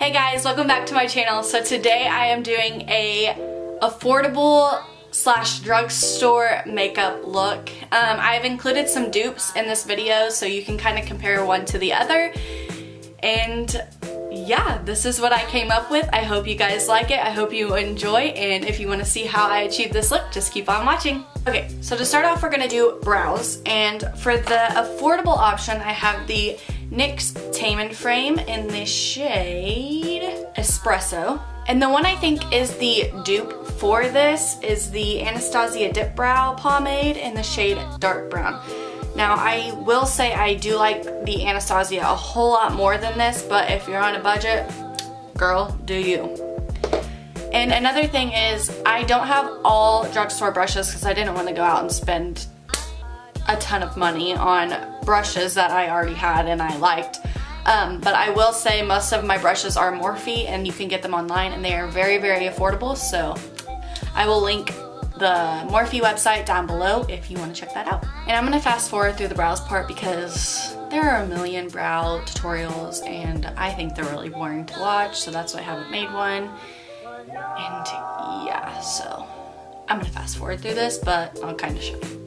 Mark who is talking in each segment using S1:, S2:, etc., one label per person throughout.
S1: Hey guys, welcome back to my channel. So today I am doing a affordable slash drugstore makeup look. I've included some dupes in this video so you can kind of compare one to the other. And yeah, this is what I came up with. I hope you guys like it. I hope you enjoy. And if you want to see how I achieved this look, just keep on watching. Okay, so to start off, we're going to do brows. And for the affordable option, I have the NYX Tame & Frame in the shade Espresso. And the one I think is the dupe for this is the Anastasia Dip Brow Pomade in the shade Dark Brown. Now I will say I do like the Anastasia a whole lot more than this, but if you're on a budget, girl, do you. And another thing is I don't have all drugstore brushes because I didn't want to go out and spend a ton of money on brushes that I already had and I liked. But I will say most of my brushes are Morphe and you can get them online and they are very, very affordable. So I will link the Morphe website down below if you want to check that out. And I'm going to fast forward through the brows part because there are a million brow tutorials and I think they're really boring to watch, so that's why I haven't made one. And yeah, so I'm going to fast forward through this, but I'll kind of show you.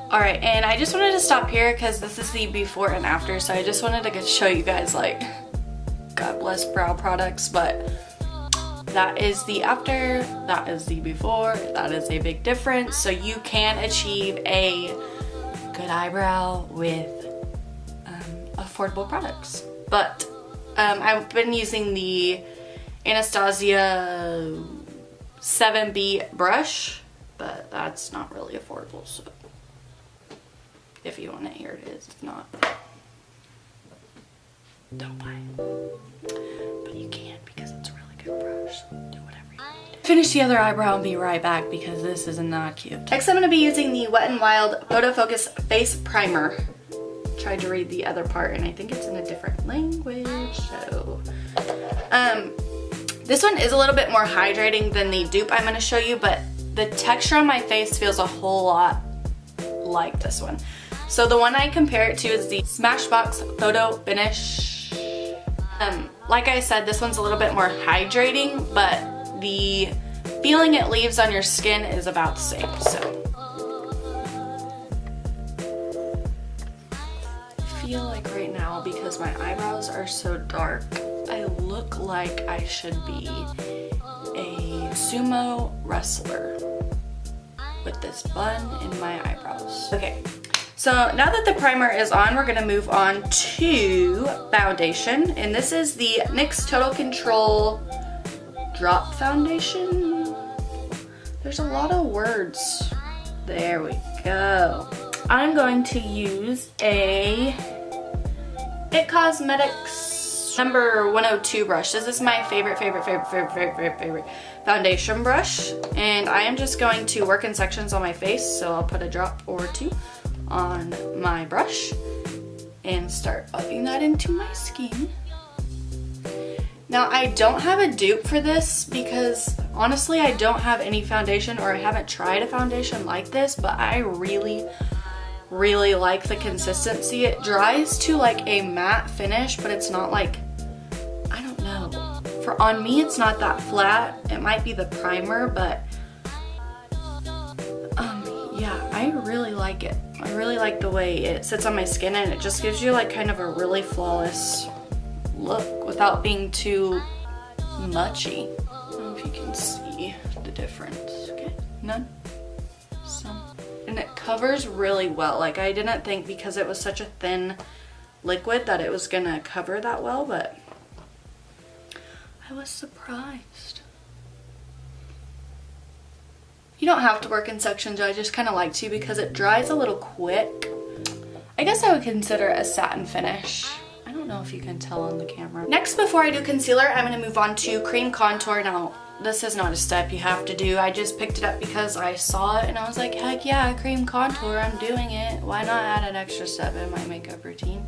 S1: Alright, and I just wanted to stop here because this is the before and after, so I just wanted to show you guys, like, God bless brow products, but that is the after, that is the before, that is a big difference. So you can achieve a good eyebrow with affordable products. But I've been using the Anastasia 7B brush, but that's not really affordable, so if you want it, here it is. If not, don't buy it. But you can because it's a really good brush. Do whatever you need. Finish the other eyebrow and be right back because this is not cute. Next, I'm going to be using the Wet n Wild Photo Focus Face Primer. Tried to read the other part and I think it's in a different language. So, this one is a little bit more hydrating than the dupe I'm going to show you, but the texture on my face feels a whole lot like this one. So the one I compare it to is the Smashbox Photo Finish. Like I said, this one's a little bit more hydrating, but the feeling it leaves on your skin is about the same. So I feel like right now, because my eyebrows are so dark, I look like I should be a sumo wrestler with this bun in my eyebrows. Okay. So now that the primer is on, we're going to move on to foundation. And this is the NYX Total Control Drop Foundation. There's a lot of words. There we go. I'm going to use a It Cosmetics number 102 brush. This is my favorite foundation brush. And I am just going to work in sections on my face. So I'll put a drop or two on my brush and start buffing that into my skin. Now I don't have a dupe for this because honestly I don't have any foundation, or I haven't tried a foundation like this, but I really like the consistency. It dries to like a matte finish, but it's not like, I don't know, on me it's not that flat. It might be the primer, but yeah, I really like it. I really like the way it sits on my skin, and it just gives you like kind of a really flawless look without being too muchy. I don't know if you can see the difference. Okay, none, some. And it covers really well. Like I didn't think because it was such a thin liquid that it was gonna cover that well, but I was surprised. You don't have to work in sections, I just kind of like to because it dries a little quick. I guess I would consider it a satin finish. I don't don't know if you can tell on the camera. Next, before I do concealer, I'm going to move on to cream contour. Now, this is not a step you have to do. I just picked it up because I saw it and I was like, heck yeah, cream contour, I'm doing it. Why not add an extra step in my makeup routine?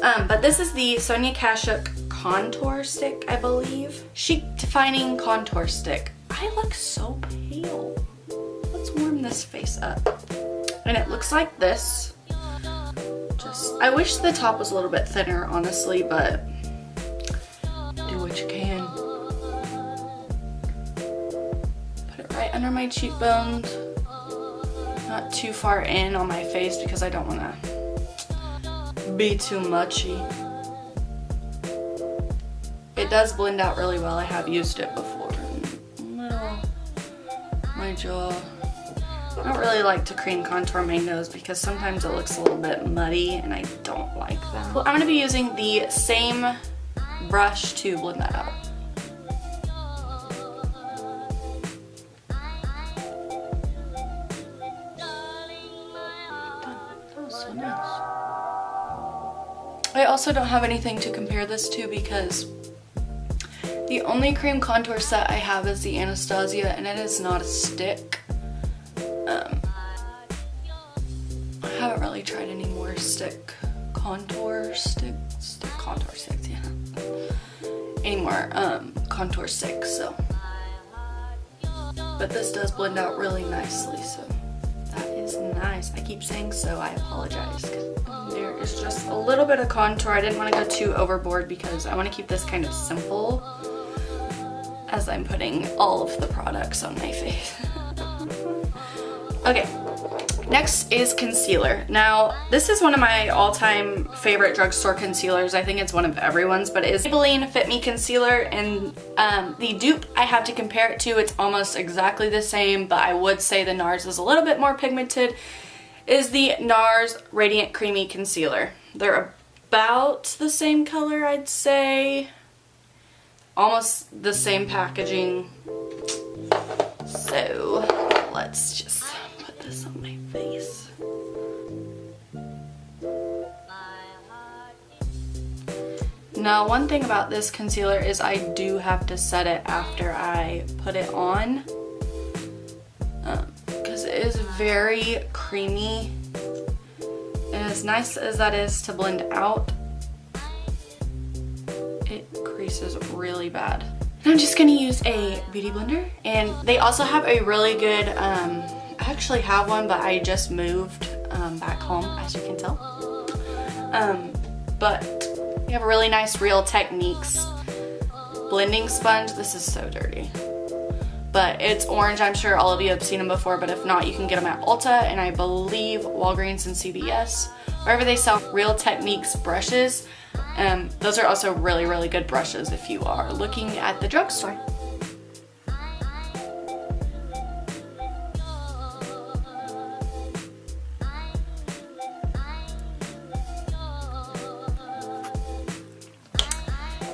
S1: But this is the Sonia Kashuk contour stick, I believe. Chic defining contour stick. I look so pale. Let's warm this face up. And it looks like this. I wish the top was a little bit thinner, honestly, but do what you can. Put it right under my cheekbones. Not too far in on my face because I don't want to be too muchy. It does blend out really well. I have used it before. My jaw. I don't really like to cream contour my nose because sometimes it looks a little bit muddy and I don't like that. Well, I'm going to be using the same brush to blend that out. That was so nice. I also don't have anything to compare this to because the only cream contour set I have is the Anastasia and it is not a stick. I haven't really tried any more contour sticks, yeah. Any more contour sticks, so. But this does blend out really nicely, so that is nice. I keep saying so, I apologize. There is just a little bit of contour. I didn't want to go too overboard because I want to keep this kind of simple as I'm putting all of the products on my face. Okay, next is concealer. Now, this is one of my all-time favorite drugstore concealers. I think it's one of everyone's, but it is Maybelline FitMe concealer, and the dupe I have to compare it to, it's almost exactly the same, but I would say the NARS is a little bit more pigmented, is the NARS Radiant Creamy Concealer. They're about the same color, I'd say. Almost the same packaging. So, let's just put this on my face. Now, one thing about this concealer is I do have to set it after I put it on because it is very creamy, and as nice as that is to blend out, it creases really bad. And I'm just gonna use a beauty blender, and they also have a really good, I actually have one, but I just moved back home, as you can tell. But we have a really nice Real Techniques blending sponge. This is so dirty, but it's orange. I'm sure all of you have seen them before, but if not, you can get them at Ulta, and I believe Walgreens and CVS, wherever they sell Real Techniques brushes. Those are also really, really good brushes if you are looking at the drugstore.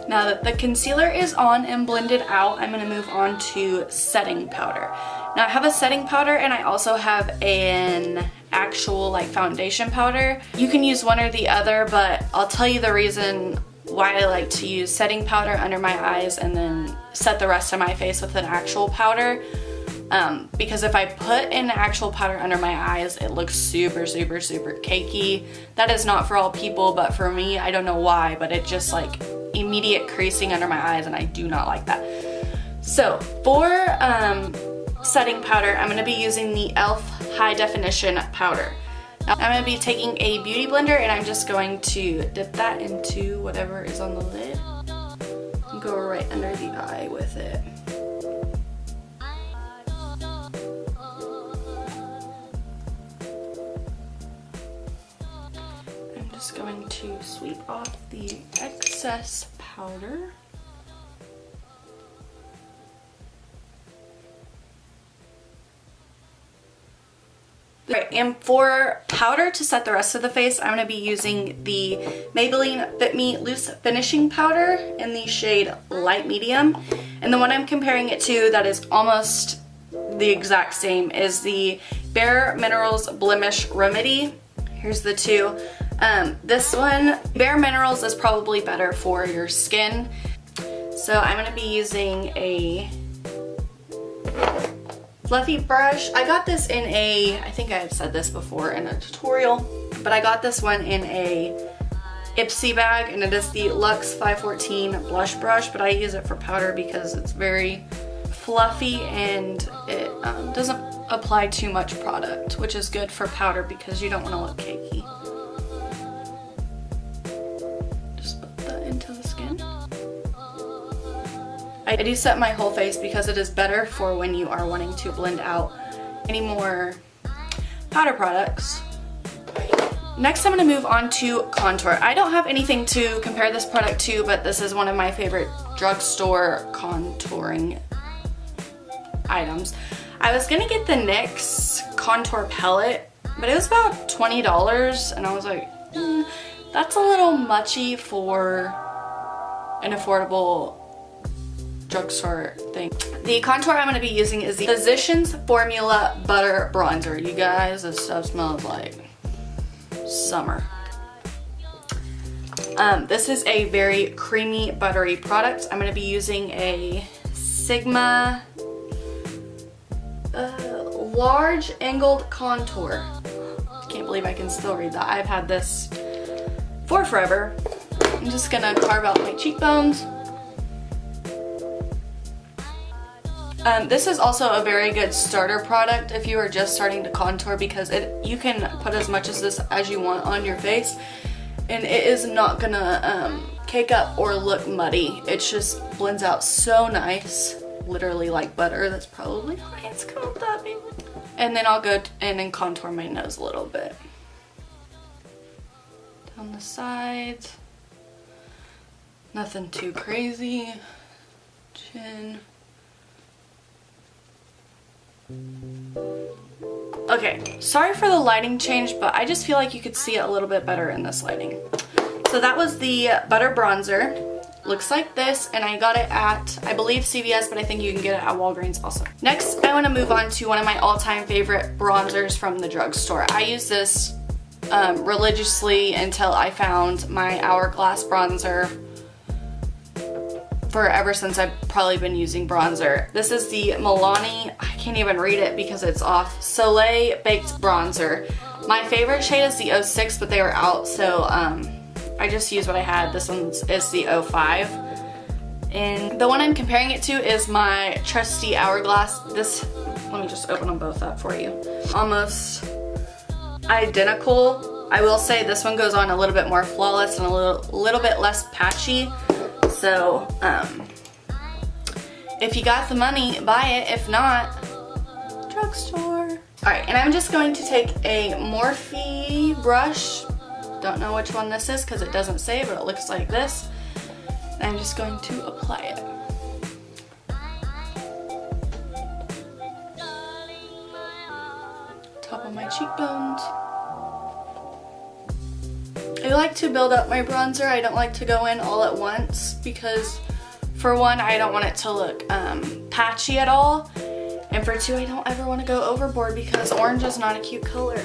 S1: Now that the concealer is on and blended out, I'm going to move on to setting powder. Now I have a setting powder and I also have an actual like foundation powder. You can use one or the other, but I'll tell you the reason why I like to use setting powder under my eyes and then set the rest of my face with an actual powder. Because if I put an actual powder under my eyes, it looks super, super, super cakey. That is not for all people, but for me, I don't know why, but it just like immediate creasing under my eyes, and I do not like that. So for setting powder, I'm going to be using the e.l.f. High Definition Powder. Now I'm going to be taking a beauty blender and I'm just going to dip that into whatever is on the lid and go right under the eye with it. I'm just going to sweep off the excess powder. Right, and for powder to set the rest of the face, I'm going to be using the Maybelline Fit Me Loose Finishing Powder in the shade Light Medium. And the one I'm comparing it to that is almost the exact same is the Bare Minerals Blemish Remedy. Here's the two. This one, Bare Minerals, is probably better for your skin. So I'm going to be using a fluffy brush. I got this in a, I think I've said this before in a tutorial, but I got this one in a Ipsy bag, and it is the Luxe 514 blush brush, but I use it for powder because it's very fluffy and it doesn't apply too much product, which is good for powder because you don't want to look cakey. Just put that into the skin. I do set my whole face because it is better for when you are wanting to blend out any more powder products. Next, I'm going to move on to contour. I don't have anything to compare this product to, but this is one of my favorite drugstore contouring items. I was going to get the NYX contour palette, but it was about $20, and I was like, that's a little muchy for an affordable drugstore thing. The contour I'm going to be using is the Physicians Formula Butter Bronzer. You guys, this stuff smells like summer. This is a very creamy, buttery product. I'm going to be using a Sigma large angled contour. Can't believe I can still read that. I've had this for forever. I'm just going to carve out my cheekbones. This is also a very good starter product if you are just starting to contour, because you can put as much as this as you want on your face and it is not gonna cake up or look muddy. It just blends out so nice, literally like butter. That's probably why it's called that, maybe. And then I'll go in and contour my nose a little bit. Down the sides. Nothing too crazy. Chin. Okay, sorry for the lighting change, but I just feel like you could see it a little bit better in this lighting. So that was the butter bronzer. Looks like this, and I got it at, I believe, CVS, but I think you can get it at Walgreens also. Next, I want to move on to one of my all-time favorite bronzers from the drugstore. I use this religiously until I found my Hourglass bronzer. Ever since I've probably been using bronzer. This is the Milani, I can't even read it because it's off, Soleil Baked Bronzer. My favorite shade is the 06, but they were out, so I just used what I had. This one is the 05. And the one I'm comparing it to is my trusty Hourglass. This, let me just open them both up for you. Almost identical. I will say this one goes on a little bit more flawless and a little bit less patchy. So, if you got the money, buy it. If not, drugstore. Alright, and I'm just going to take a Morphe brush. Don't know which one this is because it doesn't say, but it looks like this. And I'm just going to apply it. Top of my cheekbones. I like to build up my bronzer. I don't like to go in all at once because, for one, I don't want it to look patchy at all, and for two, I don't ever want to go overboard because orange is not a cute color.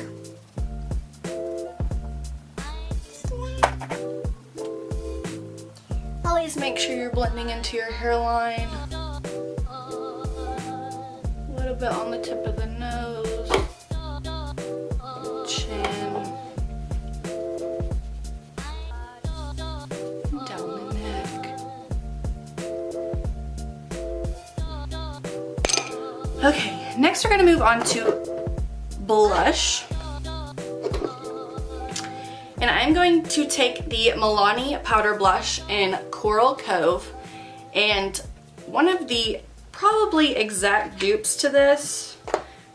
S1: Always make sure you're blending into your hairline. A little bit on the tip of the nose, chin. Okay, next we're going to move on to blush. And I'm going to take the Milani Powder Blush in Coral Cove. And one of the probably exact dupes to this.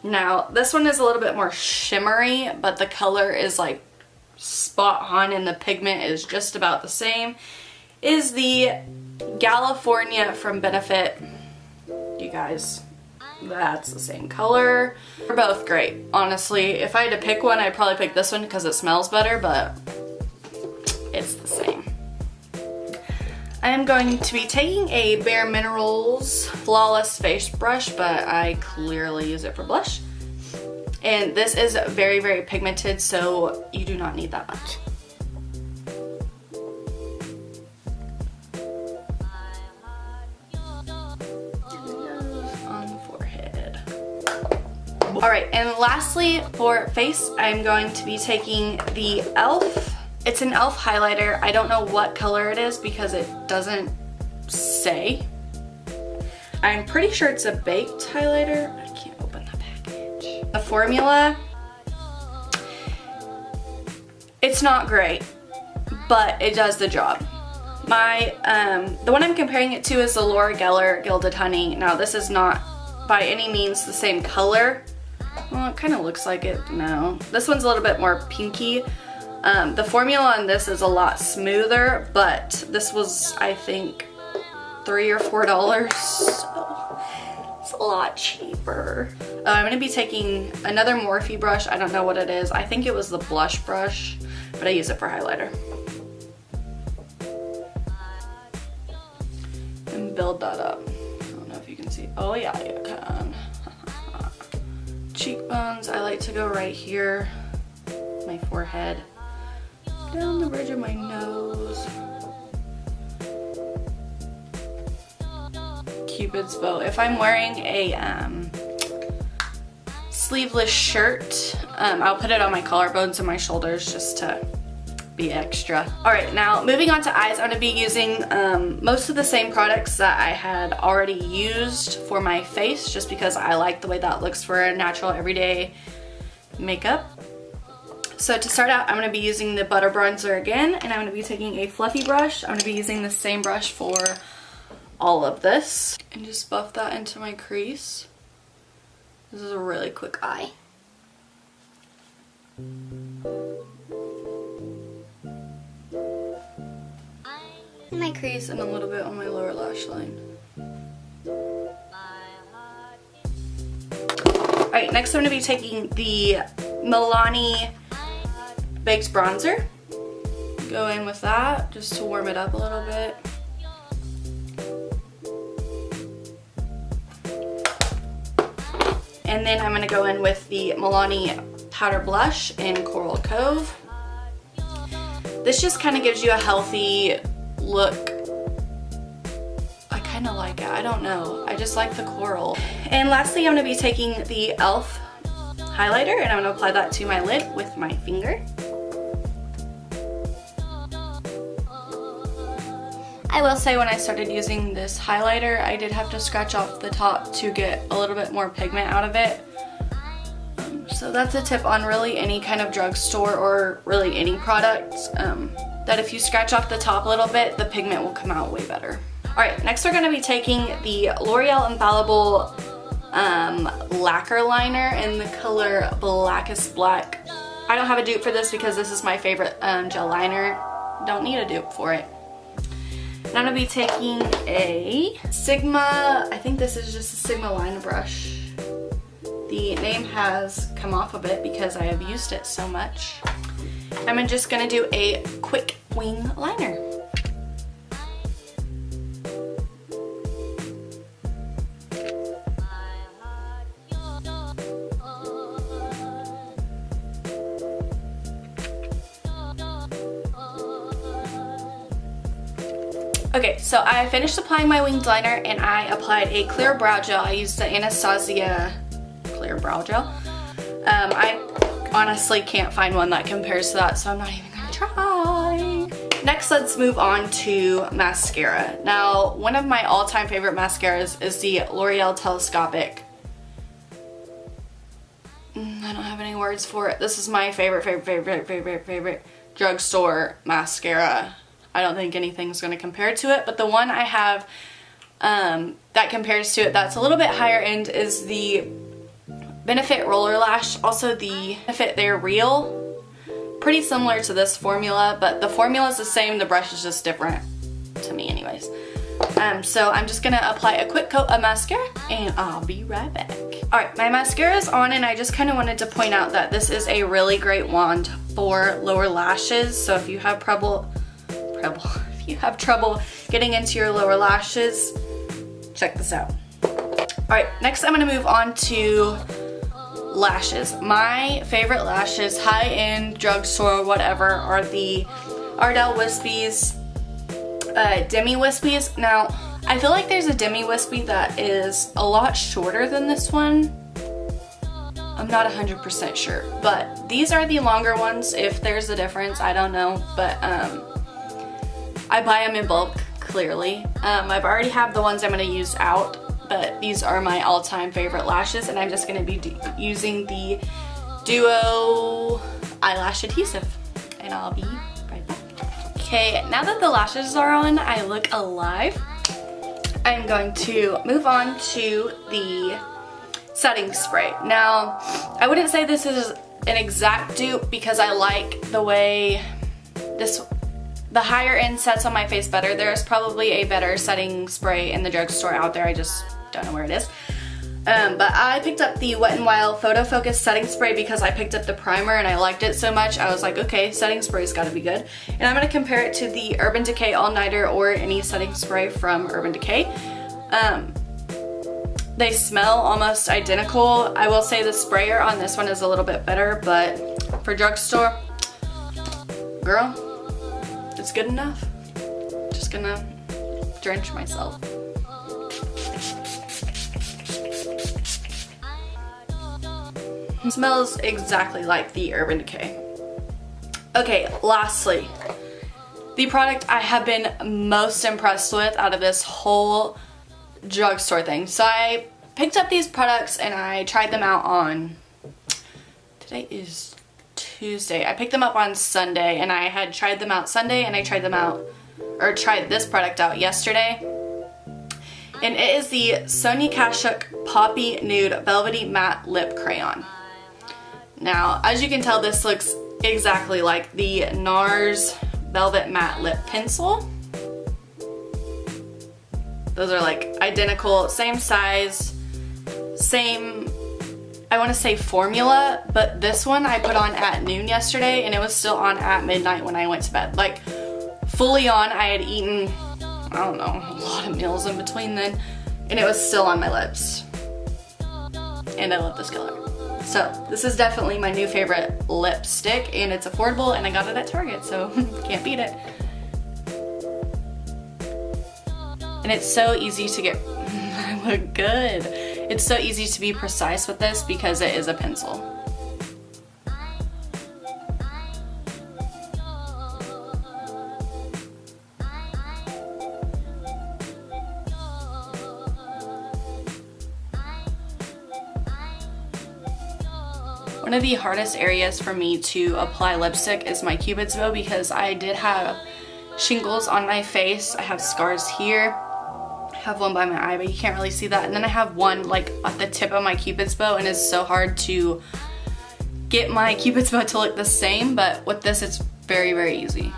S1: Now, this one is a little bit more shimmery, but the color is like spot on and the pigment is just about the same. Is the California from Benefit. You guys, that's the same color. They're both great. Honestly, if I had to pick one, I'd probably pick this one because it smells better, but it's the same. I am going to be taking a Bare Minerals Flawless Face Brush, but I clearly use it for blush. And this is very, very pigmented, so you do not need that much. trouble. Alright, and lastly for face, I'm going to be taking the e.l.f. It's an e.l.f. highlighter. I don't know what color it is because it doesn't say. I'm pretty sure it's a baked highlighter. I can't open the package. The formula, it's not great, but it does the job. The one I'm comparing it to is the Laura Geller Gilded Honey. Now this is not by any means the same color. Well, it kind of looks like it. No, this one's a little bit more pinky. The formula on this is a lot smoother, but this was, I think, $3 or $4. So it's a lot cheaper. I'm going to be taking another Morphe brush. I don't know what it is. I think it was the blush brush, but I use it for highlighter. And build that up. I don't know if you can see. Oh yeah, you can. Cheekbones, I like to go right here. My forehead. Down the bridge of my nose. Cupid's bow. If I'm wearing a sleeveless shirt, I'll put it on my collarbones and my shoulders just to be extra. Alright, now moving on to eyes, I'm going to be using most of the same products that I had already used for my face, just because I like the way that looks for a natural everyday makeup. So to start out, I'm going to be using the Butter Bronzer again, and I'm going to be taking a fluffy brush. I'm going to be using the same brush for all of this, and just buff that into my crease. This is a really quick eye. In my crease and a little bit on my lower lash line. Alright, next I'm going to be taking the Milani Baked Bronzer. Go in with that just to warm it up a little bit. And then I'm going to go in with the Milani Powder Blush in Coral Cove. This just kind of gives you a healthy look. I kind of like it. I don't know. I just like the coral. And lastly, I'm going to be taking the e.l.f. highlighter, and I'm going to apply that to my lid with my finger. I will say when I started using this highlighter, I did have to scratch off the top to get a little bit more pigment out of it. So that's a tip on really any kind of drugstore or really any product, that if you scratch off the top a little bit, the pigment will come out way better. Alright, next we're going to be taking the L'Oreal Infallible lacquer liner in the color Blackest Black. I don't have a dupe for this because this is my favorite gel liner. Don't need a dupe for it. And I'm going to be taking a Sigma, I think this is just a Sigma liner brush. The name has come off a bit because I have used it so much. I'm just going to do a quick wing liner. Okay, so I finished applying my winged liner and I applied a clear brow gel. I used the Anastasia clear brow gel. I honestly can't find one that compares to that, so I'm not even gonna try. Next, let's move on to mascara. Now, one of my all-time favorite mascaras is the L'Oreal Telescopic. I don't have any words for it. This is my favorite drugstore mascara. I don't think anything's going to compare to it, but the one I have that compares to it that's a little bit higher end is the Benefit Roller Lash, also the Benefit They're Real. Pretty similar to this formula, but the formula is the same, the brush is just different, to me anyways. So I'm just going to apply a quick coat of mascara and I'll be right back. Alright, my mascara is on and I just kind of wanted to point out that this is a really great wand for lower lashes, so if you have trouble getting into your lower lashes, check this out. Alright, next I'm going to move on to lashes. My favorite lashes, high-end, drugstore, whatever, are the Ardell Wispies, Demi Wispies. Now, I feel like there's a Demi Wispy that is a lot shorter than this one. I'm not 100% sure, but these are the longer ones. If there's a difference, I don't know, but I buy them in bulk, clearly. I've already have the ones I'm going to use out, but these are my all-time favorite lashes, and I'm just going to be using the Duo Eyelash Adhesive, and I'll be right back. Okay, now that the lashes are on, I look alive. I'm going to move on to the setting spray. Now, I wouldn't say this is an exact dupe because I like the way the higher end sets on my face better. There's probably a better setting spray in the drugstore out there. I just don't know where it is. But I picked up the Wet n Wild Photo Focus setting spray because I picked up the primer and I liked it so much. I was like, okay, setting spray's gotta be good. And I'm gonna compare it to the Urban Decay All Nighter or any setting spray from Urban Decay. They smell almost identical. I will say the sprayer on this one is a little bit better, but for drugstore, girl, it's good enough. Just gonna drench myself. It smells exactly like the Urban Decay. Okay, lastly, the product I have been most impressed with out of this whole drugstore thing. So I picked up these products and I tried them out on, today is Tuesday. I picked them up on Sunday and I had tried them out Sunday and I tried this product out yesterday. And it is the Sonia Kashuk Poppy Nude Velvety Matte Lip Crayon. Now, as you can tell, this looks exactly like the NARS Velvet Matte Lip Pencil. Those are like identical, same size, same, I want to say formula, but this one I put on at noon yesterday and it was still on at midnight when I went to bed. Like fully on, I had eaten, I don't know, a lot of meals in between then, and it was still on my lips. And I love this color. So this is definitely my new favorite lipstick, and it's affordable and I got it at Target, so can't beat it. And it's so easy to get, I look good. It's so easy to be precise with this because it is a pencil. One of the hardest areas for me to apply lipstick is my cupid's bow because I did have shingles on my face. I have scars here. I have one by my eye, but you can't really see that. And then I have one like at the tip of my cupid's bow, and it's so hard to get my cupid's bow to look the same, but with this it's very, very easy.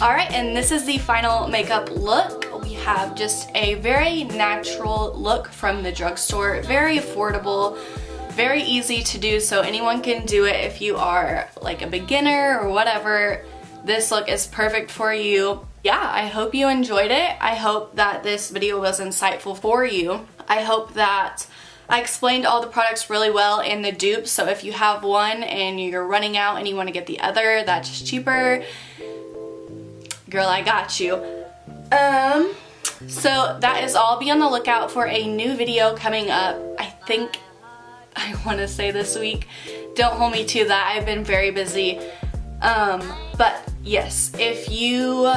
S1: Alright, and this is the final makeup look. We have just a very natural look from the drugstore, very affordable, very easy to do, so anyone can do it if you are like a beginner or whatever. This look is perfect for you. Yeah, I hope you enjoyed it. I hope that this video was insightful for you. I hope that I explained all the products really well and the dupes, so if you have one and you're running out and you want to get the other that's just cheaper, girl, I got you. So that is all. Be on the lookout for a new video coming up. I think I want to say this week. Don't hold me to that. I've been very busy. But yes, if you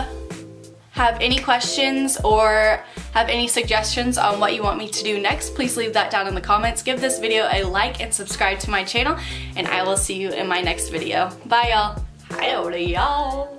S1: have any questions or have any suggestions on what you want me to do next, please leave that down in the comments. Give this video a like and subscribe to my channel, and I will see you in my next video. Bye, y'all. Hi, y'all.